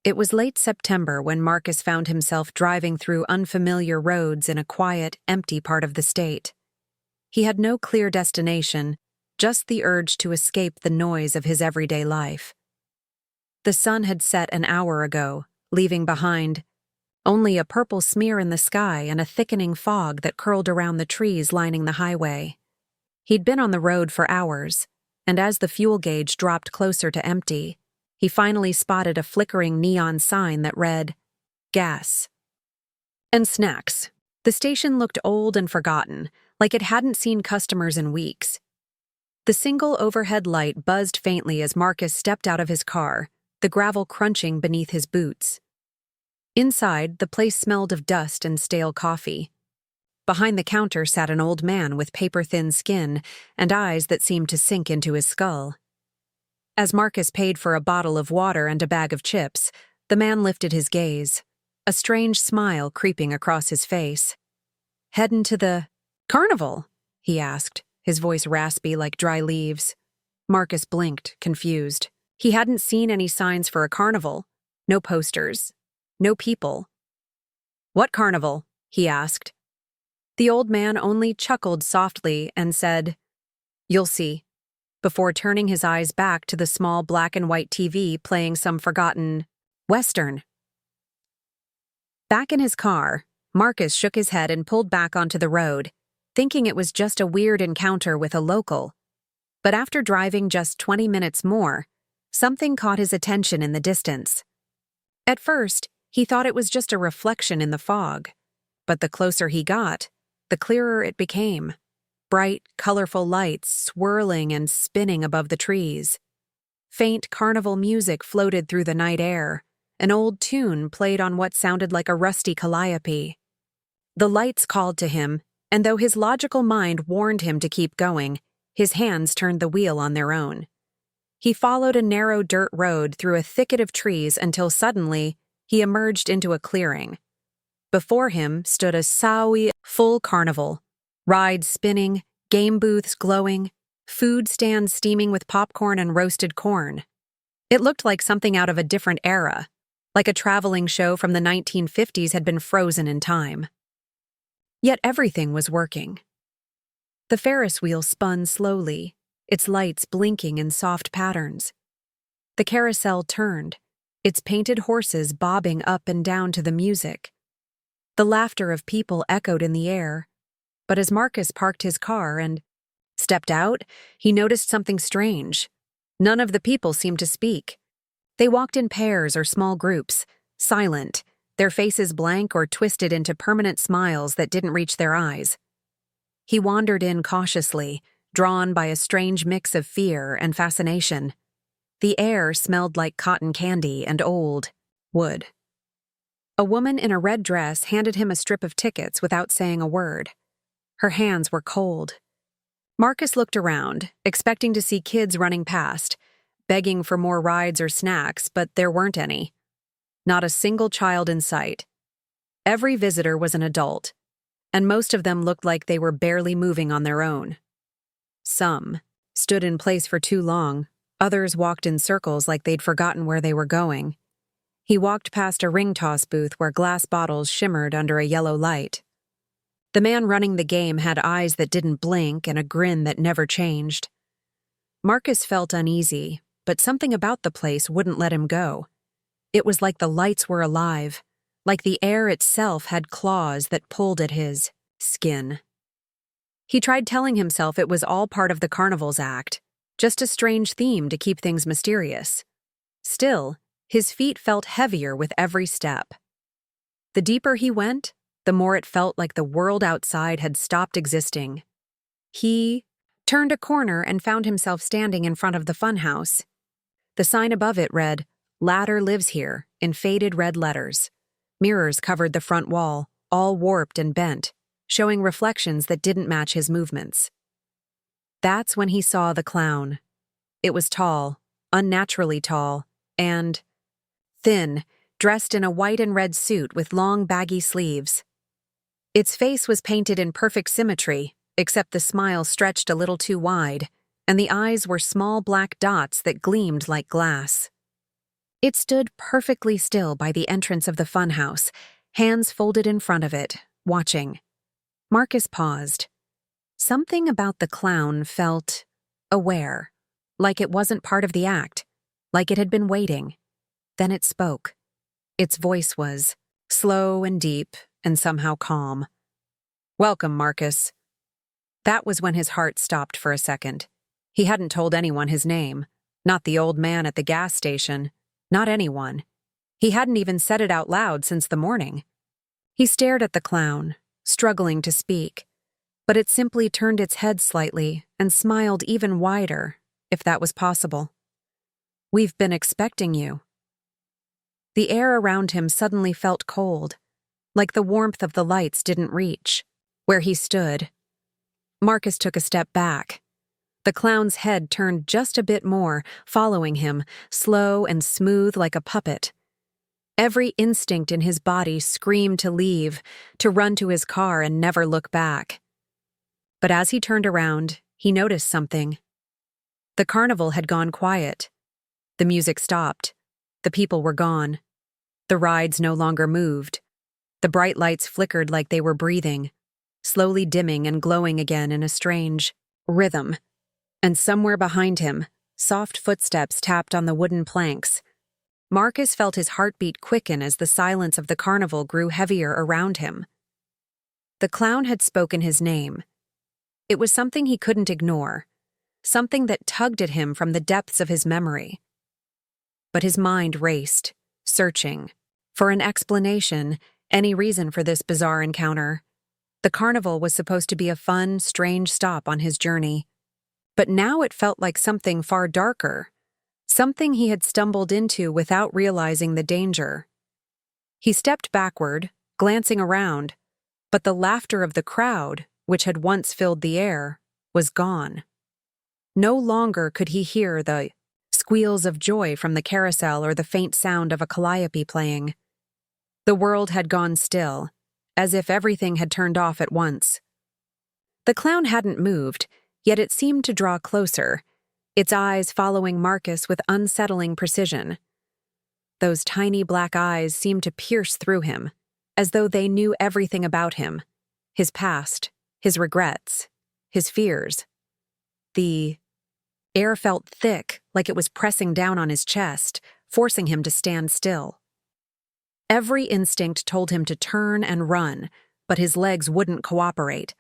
It was late September when Marcus found himself driving through unfamiliar roads in a quiet, empty part of the state. He had no clear destination, just the urge to escape the noise of his everyday life. The sun had set an hour ago, leaving behind only a purple smear in the sky and a thickening fog that curled around the trees lining the highway. He'd been on the road for hours, and as the fuel gauge dropped closer to empty, he finally spotted a flickering neon sign that read, "Gas and snacks." The station looked old and forgotten, like it hadn't seen customers in weeks. The single overhead light buzzed faintly as Marcus stepped out of his car, the gravel crunching beneath his boots. Inside, the place smelled of dust and stale coffee. Behind the counter sat an old man with paper-thin skin and eyes that seemed to sink into his skull. As Marcus paid for a bottle of water and a bag of chips, the man lifted his gaze, a strange smile creeping across his face. "Headin' to the Carnival?" he asked, his voice raspy like dry leaves. Marcus blinked, confused. He hadn't seen any signs for a carnival. No posters. No people. "What carnival?" he asked. The old man only chuckled softly and said, "You'll see," before turning his eyes back to the small black and white TV playing some forgotten Western. Back in his car, Marcus shook his head and pulled back onto the road, thinking it was just a weird encounter with a local. But after driving just 20 minutes more, something caught his attention in the distance. At first, he thought it was just a reflection in the fog, but the closer he got, the clearer it became. Bright, colorful lights swirling and spinning above the trees. Faint carnival music floated through the night air. An old tune played on what sounded like a rusty calliope. The lights called to him, and though his logical mind warned him to keep going, his hands turned the wheel on their own. He followed a narrow dirt road through a thicket of trees until suddenly he emerged into a clearing. Before him stood a full carnival, rides spinning, game booths glowing, food stands steaming with popcorn and roasted corn. It looked like something out of a different era, like a traveling show from the 1950s had been frozen in time. Yet everything was working. The Ferris wheel spun slowly, its lights blinking in soft patterns. The carousel turned, its painted horses bobbing up and down to the music. The laughter of people echoed in the air, but as Marcus parked his car and stepped out, he noticed something strange. None of the people seemed to speak. They walked in pairs or small groups, silent, their faces blank or twisted into permanent smiles that didn't reach their eyes. He wandered in cautiously, drawn by a strange mix of fear and fascination. The air smelled like cotton candy and old wood. A woman in a red dress handed him a strip of tickets without saying a word. Her hands were cold. Marcus looked around, expecting to see kids running past, begging for more rides or snacks, but there weren't any. Not a single child in sight. Every visitor was an adult, and most of them looked like they were barely moving on their own. Some stood in place for too long, others walked in circles like they'd forgotten where they were going. He walked past a ring toss booth where glass bottles shimmered under a yellow light. The man running the game had eyes that didn't blink and a grin that never changed. Marcus felt uneasy, but something about the place wouldn't let him go. It was like the lights were alive, like the air itself had claws that pulled at his skin. He tried telling himself it was all part of the carnival's act, just a strange theme to keep things mysterious. Still, his feet felt heavier with every step. The deeper he went, the more it felt like the world outside had stopped existing. He turned a corner and found himself standing in front of the funhouse. The sign above it read, "Ladder lives here," in faded red letters. Mirrors covered the front wall, all warped and bent, showing reflections that didn't match his movements. That's when he saw the clown. It was tall, unnaturally tall, and thin, dressed in a white and red suit with long baggy sleeves. Its face was painted in perfect symmetry, except the smile stretched a little too wide, and the eyes were small black dots that gleamed like glass. It stood perfectly still by the entrance of the funhouse, hands folded in front of it, watching. Marcus paused. Something about the clown felt aware, like it wasn't part of the act, like it had been waiting. Then it spoke. Its voice was slow and deep and somehow calm. "Welcome, Marcus." That was when his heart stopped for a second. He hadn't told anyone his name, not the old man at the gas station, not anyone. He hadn't even said it out loud since the morning. He stared at the clown, struggling to speak, but it simply turned its head slightly and smiled even wider, if that was possible. "We've been expecting you." The air around him suddenly felt cold, like the warmth of the lights didn't reach. Where he stood, Marcus took a step back. The clown's head turned just a bit more, following him, slow and smooth like a puppet. Every instinct in his body screamed to leave, to run to his car and never look back. But as he turned around, he noticed something. The carnival had gone quiet. The music stopped. The people were gone. The rides no longer moved. The bright lights flickered like they were breathing, slowly dimming and glowing again in a strange rhythm. And somewhere behind him, soft footsteps tapped on the wooden planks. Marcus felt his heartbeat quicken as the silence of the carnival grew heavier around him. The clown had spoken his name. It was something he couldn't ignore, something that tugged at him from the depths of his memory. But his mind raced, searching for an explanation, any reason for this bizarre encounter. The carnival was supposed to be a fun, strange stop on his journey. But now it felt like something far darker, something he had stumbled into without realizing the danger. He stepped backward, glancing around, but the laughter of the crowd, which had once filled the air, was gone. No longer could he hear the squeals of joy from the carousel or the faint sound of a calliope playing. The world had gone still, as if everything had turned off at once. The clown hadn't moved, yet it seemed to draw closer, its eyes following Marcus with unsettling precision. Those tiny black eyes seemed to pierce through him, as though they knew everything about him, his past, his regrets, his fears. The air felt thick, like it was pressing down on his chest, forcing him to stand still. Every instinct told him to turn and run, but his legs wouldn't cooperate.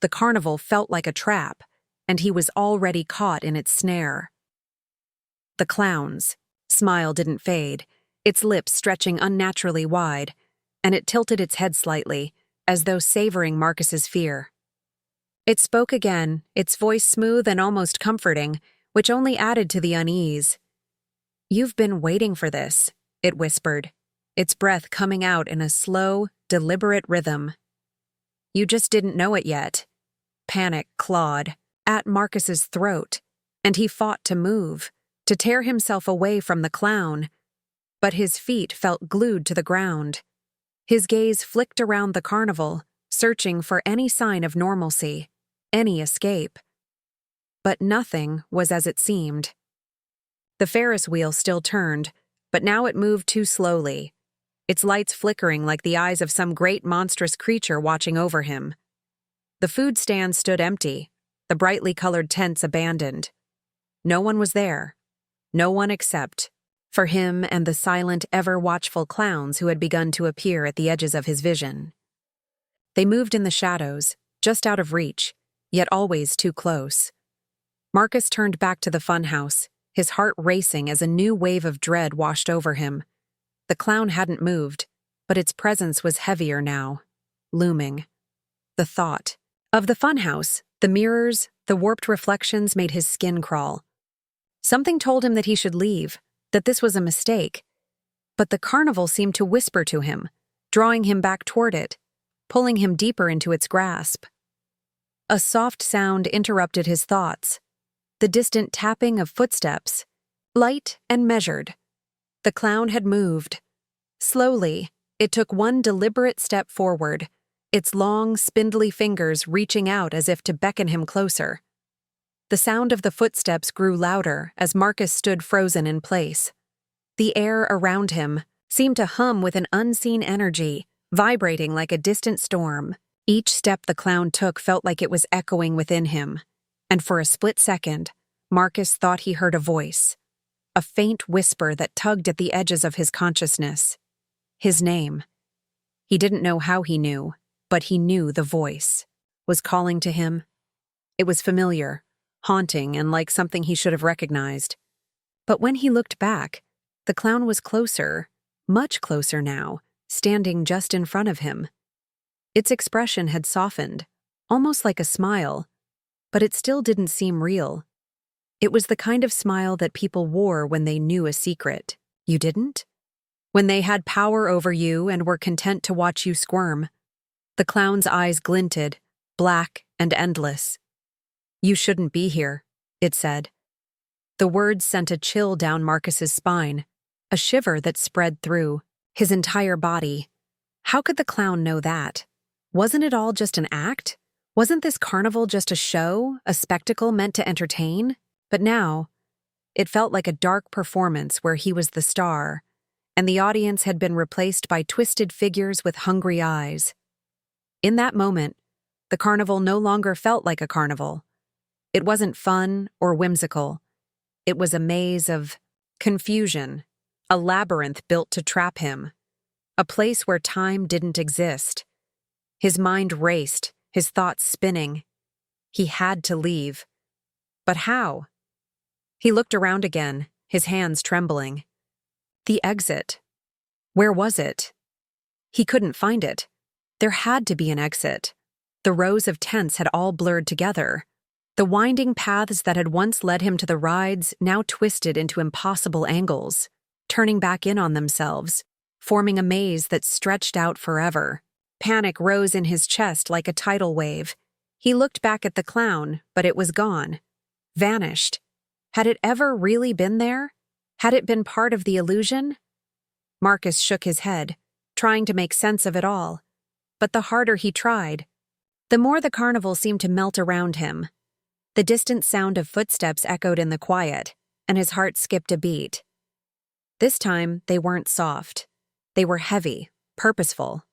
The carnival felt like a trap, and he was already caught in its snare. The clown's smile didn't fade, its lips stretching unnaturally wide, and it tilted its head slightly, as though savoring Marcus's fear. It spoke again, its voice smooth and almost comforting, which only added to the unease. "You've been waiting for this," it whispered, its breath coming out in a slow, deliberate rhythm. "You just didn't know it yet." Panic clawed at Marcus's throat, and he fought to move, to tear himself away from the clown, but his feet felt glued to the ground. His gaze flicked around the carnival, searching for any sign of normalcy, any escape. But nothing was as it seemed. The Ferris wheel still turned, but now it moved too slowly, its lights flickering like the eyes of some great monstrous creature watching over him. The food stand stood empty, the brightly colored tents abandoned. No one was there. No one except for him and the silent, ever-watchful clowns who had begun to appear at the edges of his vision. They moved in the shadows, just out of reach, yet always too close. Marcus turned back to the funhouse, his heart racing as a new wave of dread washed over him. The clown hadn't moved, but its presence was heavier now, looming. The thought of the funhouse, the mirrors, the warped reflections made his skin crawl. Something told him that he should leave, that this was a mistake. But the carnival seemed to whisper to him, drawing him back toward it, pulling him deeper into its grasp. A soft sound interrupted his thoughts, the distant tapping of footsteps, light and measured. The clown had moved. Slowly, it took one deliberate step forward, its long, spindly fingers reaching out as if to beckon him closer. The sound of the footsteps grew louder as Marcus stood frozen in place. The air around him seemed to hum with an unseen energy, vibrating like a distant storm. Each step the clown took felt like it was echoing within him, and for a split second, Marcus thought he heard a voice, a faint whisper that tugged at the edges of his consciousness. His name. He didn't know how he knew, but he knew the voice was calling to him. It was familiar, haunting, and like something he should have recognized. But when he looked back, the clown was closer, much closer now, standing just in front of him. Its expression had softened, almost like a smile, but it still didn't seem real. It was the kind of smile that people wore when they knew a secret. You didn't? When they had power over you and were content to watch you squirm. The clown's eyes glinted, black and endless. "You shouldn't be here," it said. The words sent a chill down Marcus's spine, a shiver that spread through his entire body. How could the clown know that? Wasn't it all just an act? Wasn't this carnival just a show, a spectacle meant to entertain? But now, it felt like a dark performance where he was the star, and the audience had been replaced by twisted figures with hungry eyes. In that moment, the carnival no longer felt like a carnival. It wasn't fun or whimsical. It was a maze of confusion, a labyrinth built to trap him, a place where time didn't exist. His mind raced, his thoughts spinning. He had to leave. But how? He looked around again, his hands trembling. The exit. Where was it? He couldn't find it. There had to be an exit. The rows of tents had all blurred together. The winding paths that had once led him to the rides now twisted into impossible angles, turning back in on themselves, forming a maze that stretched out forever. Panic rose in his chest like a tidal wave. He looked back at the clown, but it was gone. Vanished. Had it ever really been there? Had it been part of the illusion? Marcus shook his head, trying to make sense of it all. But the harder he tried, the more the carnival seemed to melt around him. The distant sound of footsteps echoed in the quiet, and his heart skipped a beat. This time, they weren't soft. They were heavy, purposeful.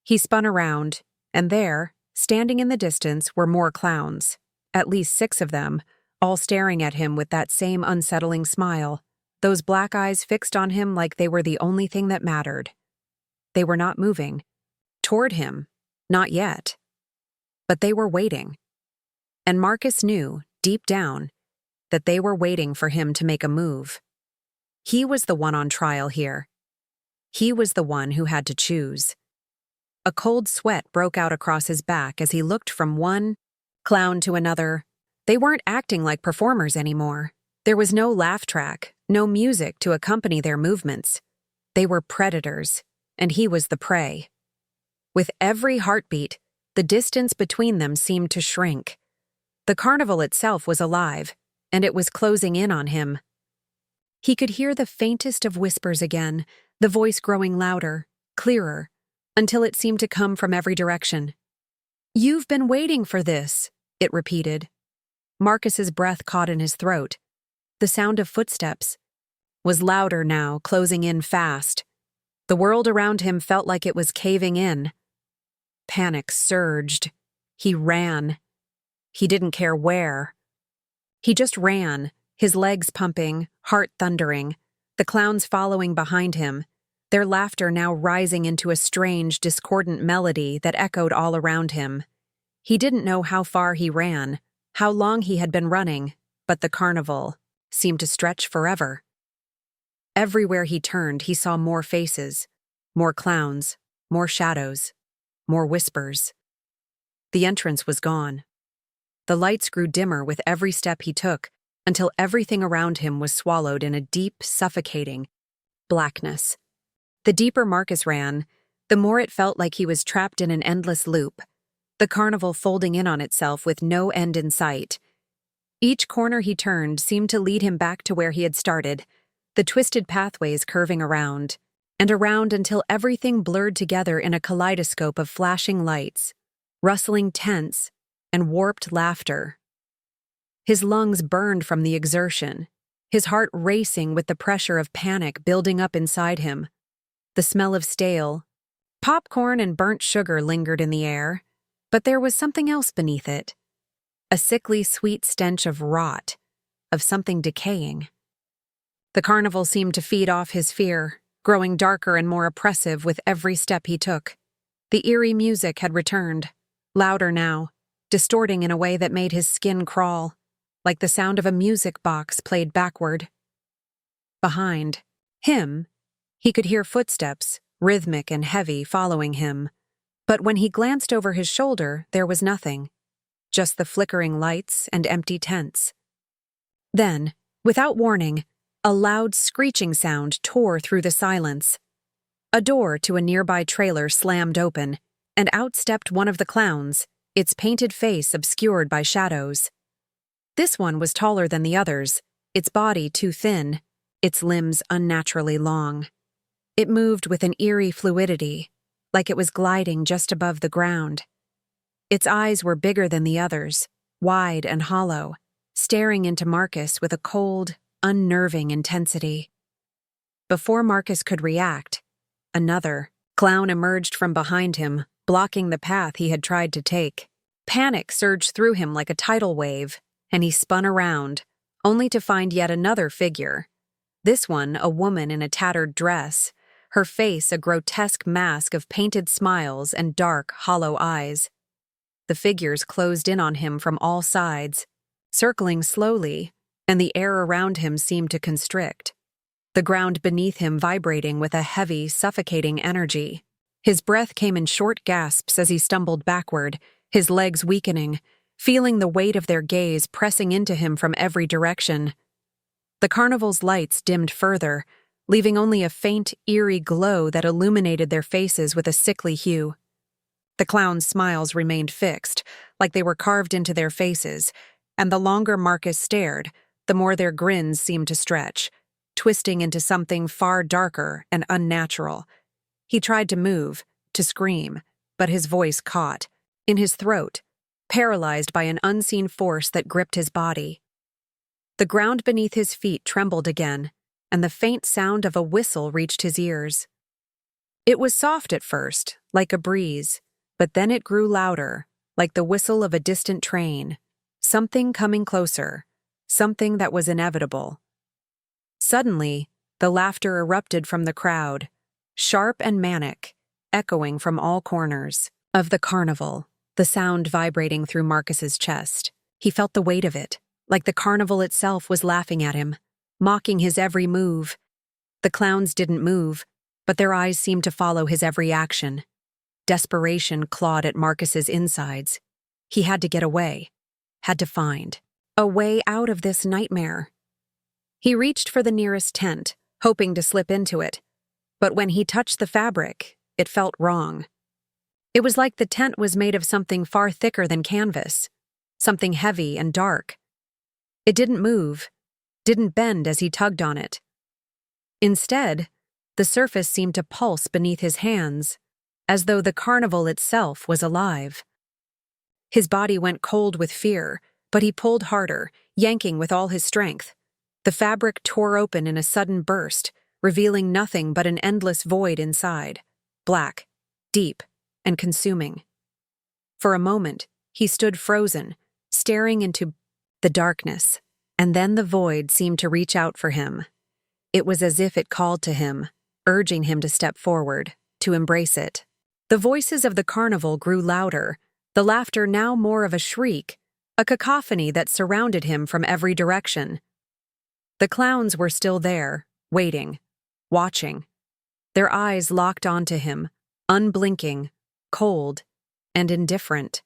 He spun around, and there, standing in the distance, were more clowns, at least 6 of them, all staring at him with that same unsettling smile, those black eyes fixed on him like they were the only thing that mattered. They were not moving. Toward him, not yet. But they were waiting. And Marcus knew, deep down, that they were waiting for him to make a move. He was the one on trial here. He was the one who had to choose. A cold sweat broke out across his back as he looked from one clown to another. They weren't acting like performers anymore. There was no laugh track, no music to accompany their movements. They were predators, and he was the prey. With every heartbeat, the distance between them seemed to shrink. The carnival itself was alive, and it was closing in on him. He could hear the faintest of whispers again, the voice growing louder, clearer, until it seemed to come from every direction. "You've been waiting for this," it repeated. Marcus's breath caught in his throat. The sound of footsteps was louder now, closing in fast. The world around him felt like it was caving in. Panic surged. He ran. He didn't care where. He just ran, his legs pumping, heart thundering, the clowns following behind him, their laughter now rising into a strange, discordant melody that echoed all around him. He didn't know how far he ran, how long he had been running, but the carnival seemed to stretch forever. Everywhere he turned, he saw more faces, more clowns, more shadows, more whispers. The entrance was gone. The lights grew dimmer with every step he took, until everything around him was swallowed in a deep, suffocating blackness. The deeper Marcus ran, the more it felt like he was trapped in an endless loop, the carnival folding in on itself with no end in sight. Each corner he turned seemed to lead him back to where he had started, the twisted pathways curving around, and around until everything blurred together in a kaleidoscope of flashing lights, rustling tents, and warped laughter. His lungs burned from the exertion. his heart racing with the pressure of panic building up inside him. The smell of stale popcorn and burnt sugar lingered in the air, but there was something else beneath it. A sickly sweet stench of rot, of something decaying. The carnival seemed to feed off his fear, growing darker and more oppressive with every step he took. The eerie music had returned, louder now, distorting in a way that made his skin crawl, like the sound of a music box played backward. Behind him, he could hear footsteps, rhythmic and heavy, following him. But when he glanced over his shoulder, there was nothing. Just the flickering lights and empty tents. Then, without warning, a loud screeching sound tore through the silence. A door to a nearby trailer slammed open, and out stepped one of the clowns, its painted face obscured by shadows. This one was taller than the others, its body too thin, its limbs unnaturally long. It moved with an eerie fluidity, like it was gliding just above the ground. Its eyes were bigger than the others, wide and hollow, staring into Marcus with a cold, unnerving intensity. Before Marcus could react, another clown emerged from behind him, blocking the path he had tried to take. Panic surged through him like a tidal wave, and he spun around, only to find yet another figure. This one, a woman in a tattered dress, her face a grotesque mask of painted smiles and dark, hollow eyes. The figures closed in on him from all sides, circling slowly, and the air around him seemed to constrict. The ground beneath him vibrating with a heavy, suffocating energy. His breath came in short gasps as he stumbled backward, his legs weakening, feeling the weight of their gaze pressing into him from every direction. The carnival's lights dimmed further, leaving only a faint, eerie glow that illuminated their faces with a sickly hue. The clowns' smiles remained fixed, like they were carved into their faces, and the longer Marcus stared, the more their grins seemed to stretch, twisting into something far darker and unnatural. He tried to move, to scream, but his voice caught, in his throat, paralyzed by an unseen force that gripped his body. The ground beneath his feet trembled again, and the faint sound of a whistle reached his ears. It was soft at first, like a breeze, but then it grew louder, like the whistle of a distant train, something coming closer, something that was inevitable. Suddenly, the laughter erupted from the crowd, sharp and manic, echoing from all corners of the carnival, the sound vibrating through Marcus's chest. He felt the weight of it, like the carnival itself was laughing at him, mocking his every move. The clowns didn't move, but their eyes seemed to follow his every action. Desperation clawed at Marcus's insides. He had to get away, had to find a way out of this nightmare. He reached for the nearest tent, hoping to slip into it, but when he touched the fabric, it felt wrong. It was like the tent was made of something far thicker than canvas, something heavy and dark. It didn't move, didn't bend as he tugged on it. Instead, the surface seemed to pulse beneath his hands, as though the carnival itself was alive. His body went cold with fear, but he pulled harder, yanking with all his strength. The fabric tore open in a sudden burst, revealing nothing but an endless void inside, black, deep, and consuming. For a moment, he stood frozen, staring into the darkness, and then the void seemed to reach out for him. It was as if it called to him, urging him to step forward, to embrace it. The voices of the carnival grew louder, the laughter now more of a shriek, a cacophony that surrounded him from every direction. The clowns were still there, waiting, watching, their eyes locked onto him, unblinking, cold, and indifferent.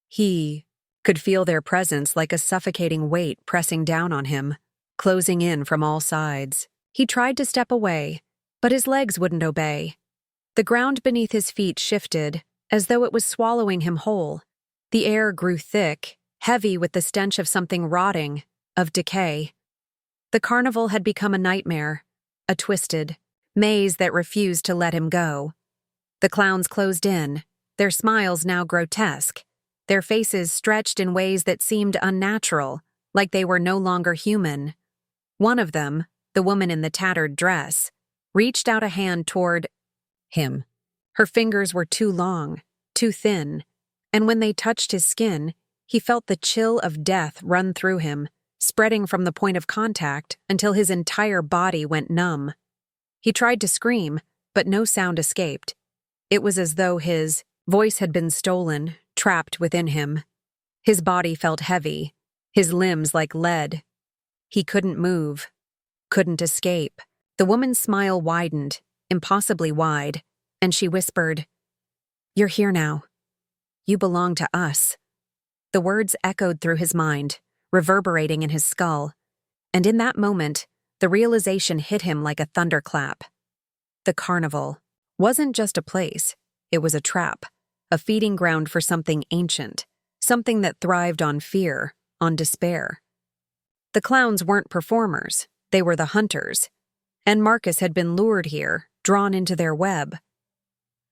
He could feel their presence like a suffocating weight pressing down on him, closing in from all sides. He tried to step away, but his legs wouldn't obey. The ground beneath his feet shifted, as though it was swallowing him whole. The air grew thick, heavy with the stench of something rotting, of decay. The carnival had become a nightmare, a twisted maze that refused to let him go. The clowns closed in, their smiles now grotesque, their faces stretched in ways that seemed unnatural, like they were no longer human. One of them, the woman in the tattered dress, reached out a hand toward him. Her fingers were too long, too thin, and when they touched his skin, he felt the chill of death run through him, spreading from the point of contact until his entire body went numb. He tried to scream, but no sound escaped. It was as though his voice had been stolen, trapped within him. His body felt heavy, his limbs like lead. He couldn't move, couldn't escape. The woman's smile widened, impossibly wide, and she whispered, "You're here now. You belong to us." The words echoed through his mind, reverberating in his skull, and in that moment, the realization hit him like a thunderclap. The Carnival wasn't just a place, it was a trap, a feeding ground for something ancient, something that thrived on fear, on despair. The clowns weren't performers, they were the hunters, and Marcus had been lured here, drawn into their web.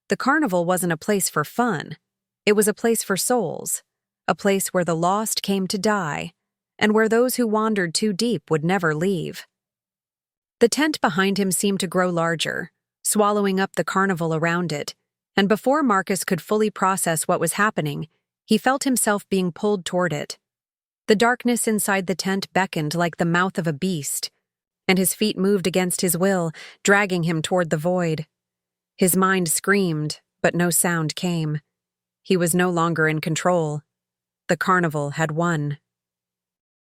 The Carnival wasn't a place for fun, it was a place for souls, a place where the lost came to die, and where those who wandered too deep would never leave. The tent behind him seemed to grow larger, swallowing up the carnival around it, and before Marcus could fully process what was happening, he felt himself being pulled toward it. The darkness inside the tent beckoned like the mouth of a beast, and his feet moved against his will, dragging him toward the void. His mind screamed, but no sound came. He was no longer in control. The carnival had won.